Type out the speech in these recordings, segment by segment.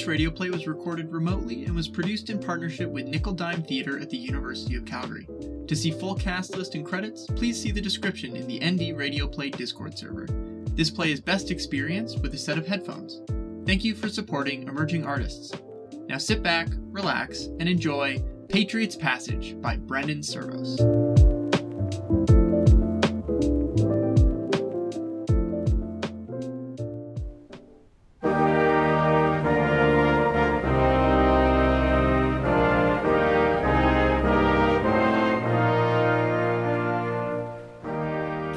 This radio play was recorded remotely and was produced in partnership with Nickel Dime Theatre at the University of Calgary. To see full cast list and credits, please see the description in the ND Radio Play Discord server. This play is best experienced with a set of headphones. Thank you for supporting emerging artists. Now sit back, relax, and enjoy Patriot's Passage by Brendan Servos.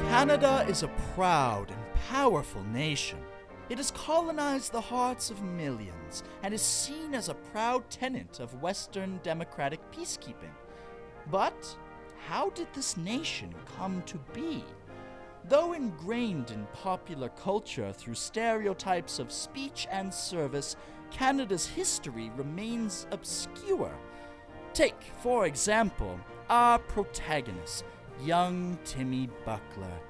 Canada is a proud and powerful nation. It has colonized the hearts of millions and is seen as a proud tenant of Western democratic peacekeeping. But how did this nation come to be? Though ingrained in popular culture through stereotypes of speech and service, Canada's history remains obscure. Take, for example, our protagonist, young Timmy Buckler,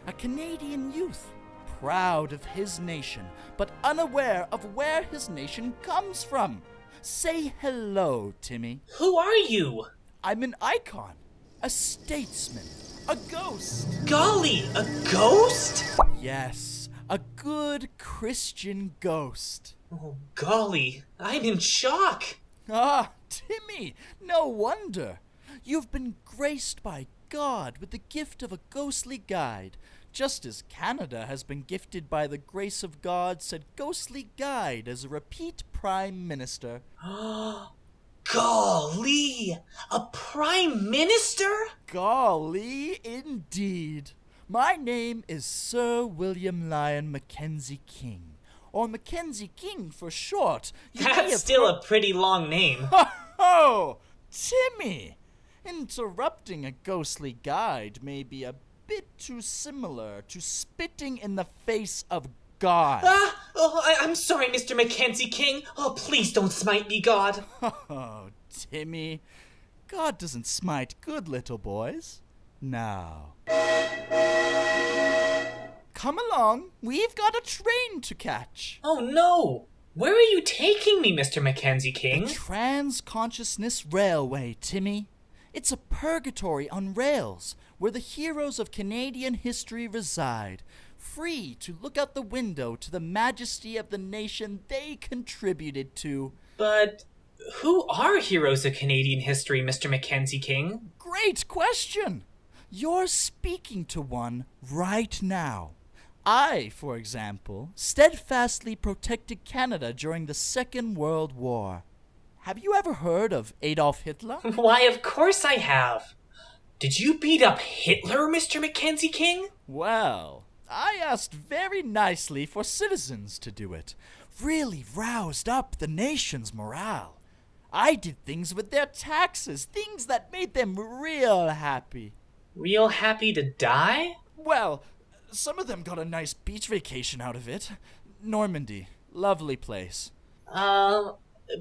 a Canadian youth, proud of his nation, but unaware of where his nation comes from. Say hello, Timmy. Who are you? I'm an icon, a statesman, a ghost. Golly, a ghost? Yes, a good Christian ghost. Oh, golly, I'm in shock. Ah, Timmy, no wonder. You've been graced by God with the gift of a ghostly guide, just as Canada has been gifted by the grace of God said ghostly guide as a repeat Prime Minister. Golly, a Prime Minister? Golly, indeed. My name is Sir William Lyon Mackenzie King, or Mackenzie King for short. That's still a pretty long name. Oh, Timmy! Interrupting a ghostly guide may be a bit too similar to spitting in the face of God. I'm sorry, Mr. Mackenzie King. Oh, please don't smite me, God. Oh, Timmy. God doesn't smite good little boys. Now. Come along. We've got a train to catch. Oh, no. Where are you taking me, Mr. Mackenzie King? The Trans-Consciousness Railway, Timmy. It's a purgatory on rails, where the heroes of Canadian history reside, free to look out the window to the majesty of the nation they contributed to. But who are heroes of Canadian history, Mr. Mackenzie King? Great question! You're speaking to one right now. I, for example, steadfastly protected Canada during the Second World War. Have you ever heard of Adolf Hitler? Why, of course I have. Did you beat up Hitler, Mr. Mackenzie King? Well, I asked very nicely for citizens to do it. Really roused up the nation's morale. I did things with their taxes, things that made them real happy. Real happy to die? Well, some of them got a nice beach vacation out of it. Normandy, lovely place.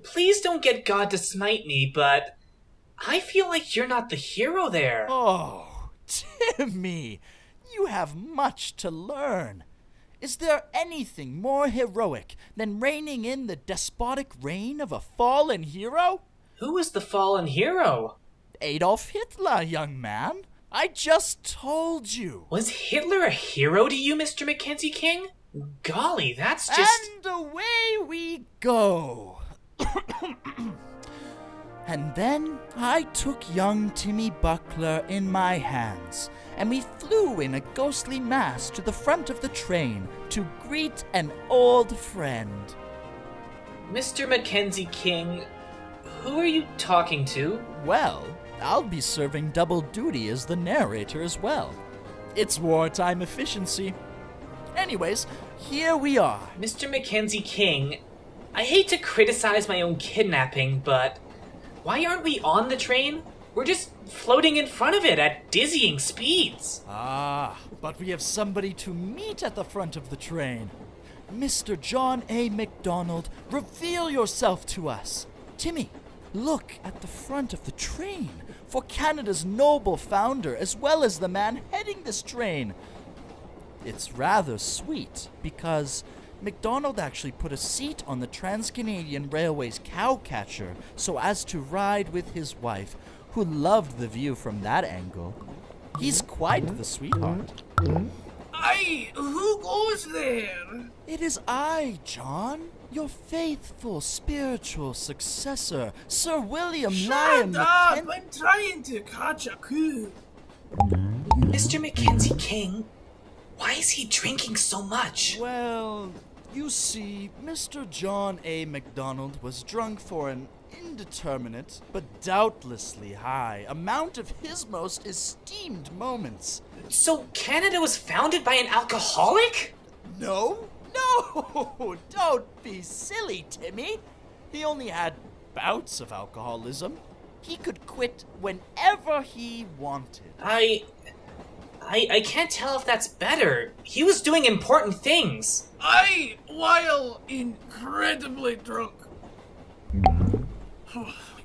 Please don't get God to smite me, but I feel like you're not the hero there. Oh, Timmy, you have much to learn. Is there anything more heroic than reining in the despotic reign of a fallen hero? Who is the fallen hero? Adolf Hitler, young man. I just told you. Was Hitler a hero to you, Mr. Mackenzie King? Golly, that's just... And away we go. And then I took young Timmy Buckler in my hands, and we flew in a ghostly mass to the front of the train to greet an old friend. Mr. Mackenzie King, who are you talking to? Well, I'll be serving double duty as the narrator as well. It's wartime efficiency. Anyways, here we are. Mr. Mackenzie King, I hate to criticize my own kidnapping, but why aren't we on the train? We're just floating in front of it at dizzying speeds. Ah, but we have somebody to meet at the front of the train. Mr. John A. MacDonald, reveal yourself to us. Timmy, look at the front of the train for Canada's noble founder as well as the man heading this train. It's rather sweet because MacDonald actually put a seat on the Trans-Canadian Railway's cowcatcher so as to ride with his wife, who loved the view from that angle. He's quite the sweetheart. Aye, who goes there? It is I, John, your faithful spiritual successor, Sir William Lyon Shut up! Mackenzie. I'm trying to catch a coup. Mr. Mackenzie King, why is he drinking so much? Well, you see, Mr. John A. MacDonald was drunk for an indeterminate, but doubtlessly high, amount of his most esteemed moments. So Canada was founded by an alcoholic? No, don't be silly, Timmy. He only had bouts of alcoholism. He could quit whenever he wanted. I can't tell if that's better. He was doing important things. Aye, while incredibly drunk.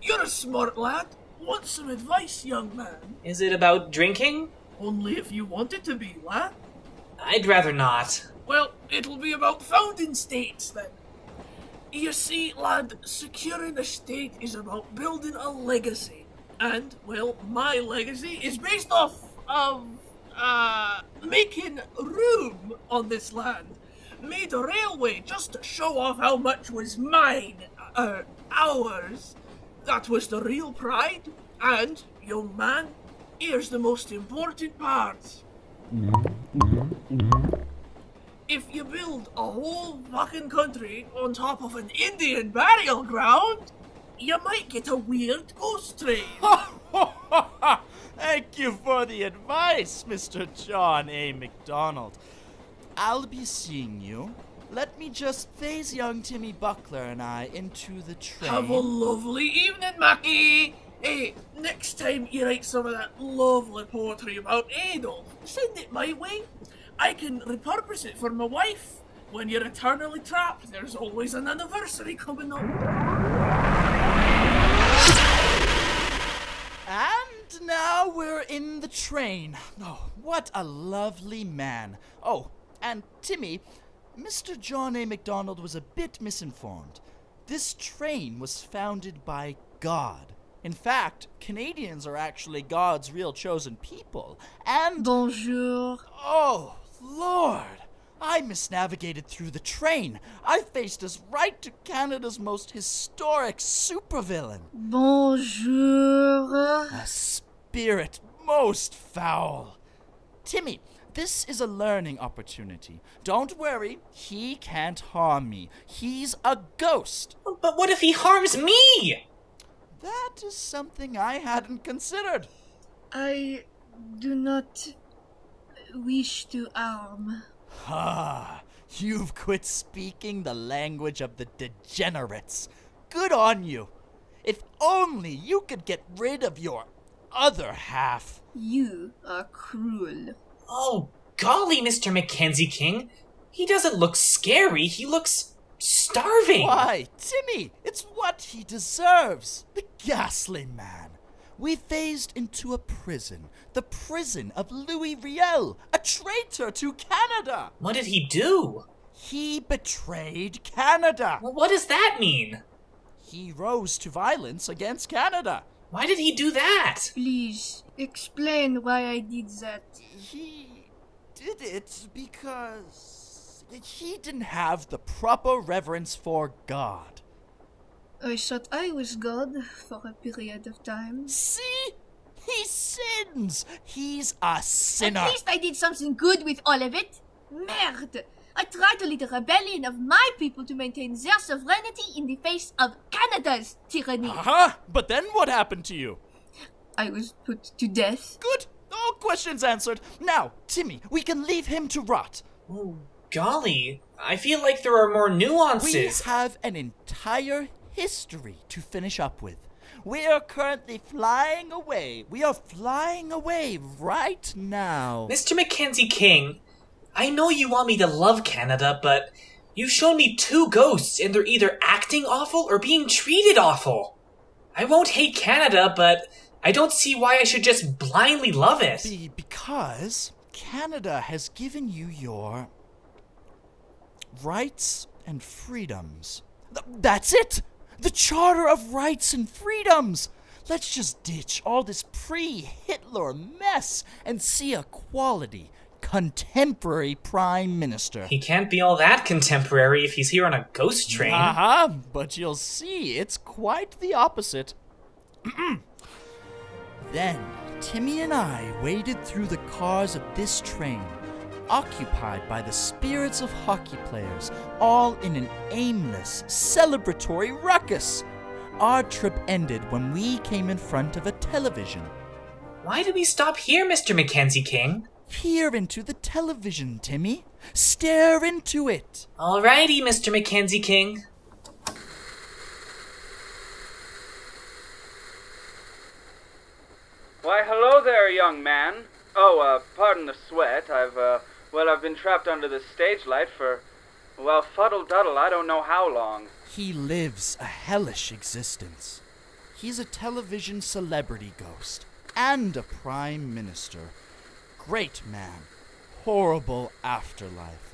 You're a smart lad. Want some advice, young man? Is it about drinking? Only if you want it to be, lad. I'd rather not. Well, it'll be about founding states, then. You see, lad, securing a state is about building a legacy. And, well, my legacy is based off of, making room on this land. Made a railway just to show off how much was mine, ours. That was the real pride. And, young man, here's the most important part. If you build a whole fucking country on top of an Indian burial ground, you might get a weird ghost train. Thank you for the advice, Mr. John A. MacDonald. I'll be seeing you. Let me just phase young Timmy Buckler and I into the train. Have a lovely evening, Mackie. Hey, next time you write some of that lovely poetry about Adolf, send it my way. I can repurpose it for my wife. When you're eternally trapped, there's always an anniversary coming up. And now we're in the train. Oh, what a lovely man. Oh, and Timmy, Mr. John A. MacDonald was a bit misinformed. This train was founded by God. In fact, Canadians are actually God's real chosen people. And... Bonjour. Oh, Lord! I misnavigated through the train. I faced us right to Canada's most historic supervillain. Bonjour. A spirit most foul. Timmy, this is a learning opportunity. Don't worry, he can't harm me. He's a ghost. But what if he harms me? That is something I hadn't considered. I do not wish to harm. Ah, you've quit speaking the language of the degenerates. Good on you. If only you could get rid of your other half. You are cruel. Oh, golly, Mr. Mackenzie King. He doesn't look scary. He looks starving. Why, Timmy, it's what he deserves. The ghastly man. We phased into a prison. The prison of Louis Riel, a traitor to Canada. What did he do? He betrayed Canada. Well, what does that mean? He rose to violence against Canada. Why did he do that? Please, explain why I did that. He did it because he didn't have the proper reverence for God. I thought I was God for a period of time. See? He sins. He's a sinner. At least I did something good with all of it. Merde! I tried to lead a rebellion of my people to maintain their sovereignty in the face of Canada's tyranny. Uh-huh. But then what happened to you? I was put to death. Good. All questions answered. Now, Timmy, we can leave him to rot. Oh, golly. I feel like there are more nuances. We have an entire history to finish up with. We are currently flying away. We are flying away right now. Mr. Mackenzie King, I know you want me to love Canada, but you've shown me two ghosts and they're either acting awful or being treated awful. I won't hate Canada, but I don't see why I should just blindly love it. Because Canada has given you your Rights and freedoms. That's it! The Charter of Rights and Freedoms! Let's just ditch all this pre-Hitler mess and see a quality, contemporary Prime Minister. He can't be all that contemporary if he's here on a ghost train. But you'll see, it's quite the opposite. Then, Timmy and I waded through the cars of this train, occupied by the spirits of hockey players, all in an aimless, celebratory ruckus. Our trip ended when we came in front of a television. Why did we stop here, Mr. Mackenzie King? Peer into the television, Timmy. Stare into it. Alrighty, Mr. Mackenzie King. Why, hello there, young man. Oh, pardon the sweat. I've been trapped under this stage light for, fuddle-duddle, I don't know how long. He lives a hellish existence. He's a television celebrity ghost and a prime minister. Great man. Horrible afterlife.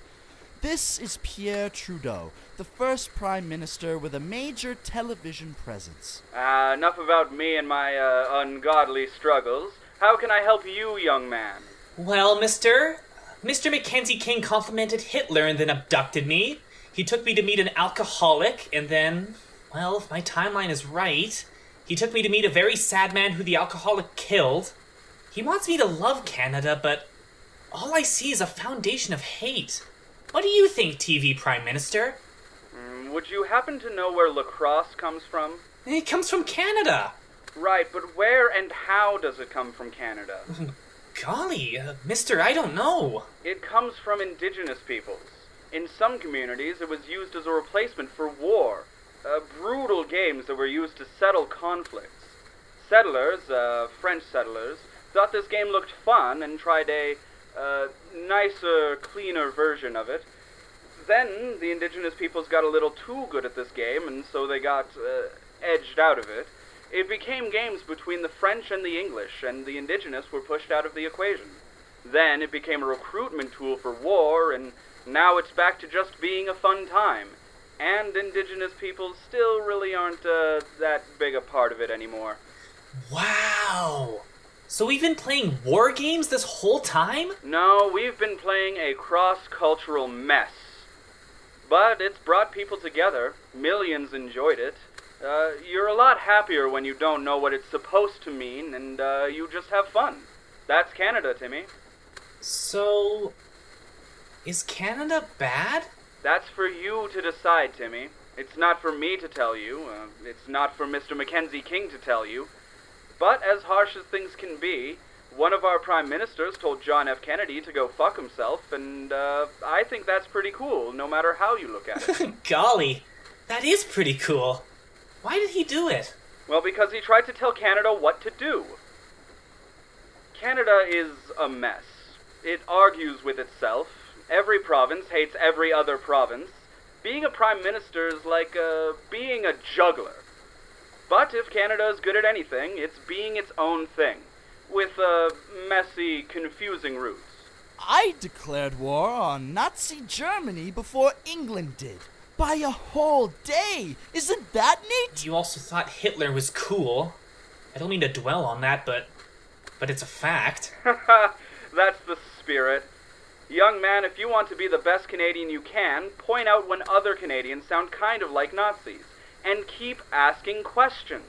This is Pierre Trudeau, the first prime minister with a major television presence. Enough about me and my, ungodly struggles. How can I help you, young man? Well, Mr. Mackenzie King complimented Hitler and then abducted me. He took me to meet an alcoholic, and then, well, if my timeline is right, he took me to meet a very sad man who the alcoholic killed. He wants me to love Canada, but all I see is a foundation of hate. What do you think, TV Prime Minister? Would you happen to know where lacrosse comes from? It comes from Canada. Right, but where and how does it come from Canada? Golly, mister, I don't know. It comes from indigenous peoples. In some communities, it was used as a replacement for war. Brutal games that were used to settle conflicts. Settlers, French settlers, thought this game looked fun and tried a nicer, cleaner version of it. Then the indigenous peoples got a little too good at this game, and so they got edged out of it. It became games between the French and the English, and the indigenous were pushed out of the equation. Then it became a recruitment tool for war, and now it's back to just being a fun time. And indigenous peoples still really aren't that big a part of it anymore. Wow! So we've been playing war games this whole time? No, we've been playing a cross-cultural mess. But it's brought people together. Millions enjoyed it. You're a lot happier when you don't know what it's supposed to mean, and you just have fun. That's Canada, Timmy. So, is Canada bad? That's for you to decide, Timmy. It's not for me to tell you. It's not for Mr. Mackenzie King to tell you. But as harsh as things can be, one of our prime ministers told John F. Kennedy to go fuck himself, and I think that's pretty cool, no matter how you look at it. Golly, that is pretty cool. Why did he do it? Well, because he tried to tell Canada what to do. Canada is a mess. It argues with itself. Every province hates every other province. Being a prime minister is like being a juggler. But if Canada is good at anything, it's being its own thing, with messy, confusing roots. I declared war on Nazi Germany before England did. By a whole day! Isn't that neat? You also thought Hitler was cool. I don't mean to dwell on that, but it's a fact. That's the spirit. Young man, if you want to be the best Canadian you can, point out when other Canadians sound kind of like Nazis. And keep asking questions.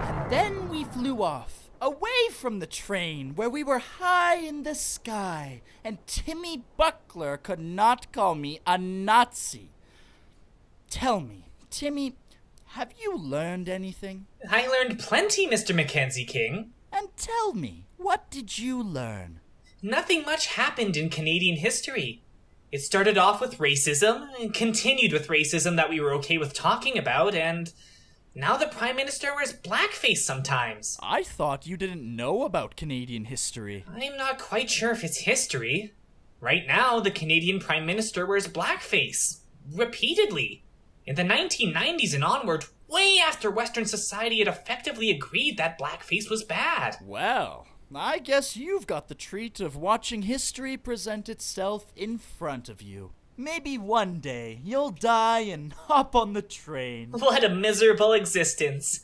And then we flew off, away from the train, where we were high in the sky, and Timmy Buckler could not call me a Nazi. Tell me, Timmy, have you learned anything? I learned plenty, Mr. Mackenzie King. And tell me, what did you learn? Nothing much happened in Canadian history. It started off with racism, and continued with racism that we were okay with talking about, and now the Prime Minister wears blackface sometimes. I thought you didn't know about Canadian history. I'm not quite sure if it's history. Right now, the Canadian Prime Minister wears blackface. Repeatedly. In the 1990s and onward, way after Western society had effectively agreed that blackface was bad. Well, I guess you've got the treat of watching history present itself in front of you. Maybe one day you'll die and hop on the train. What a miserable existence.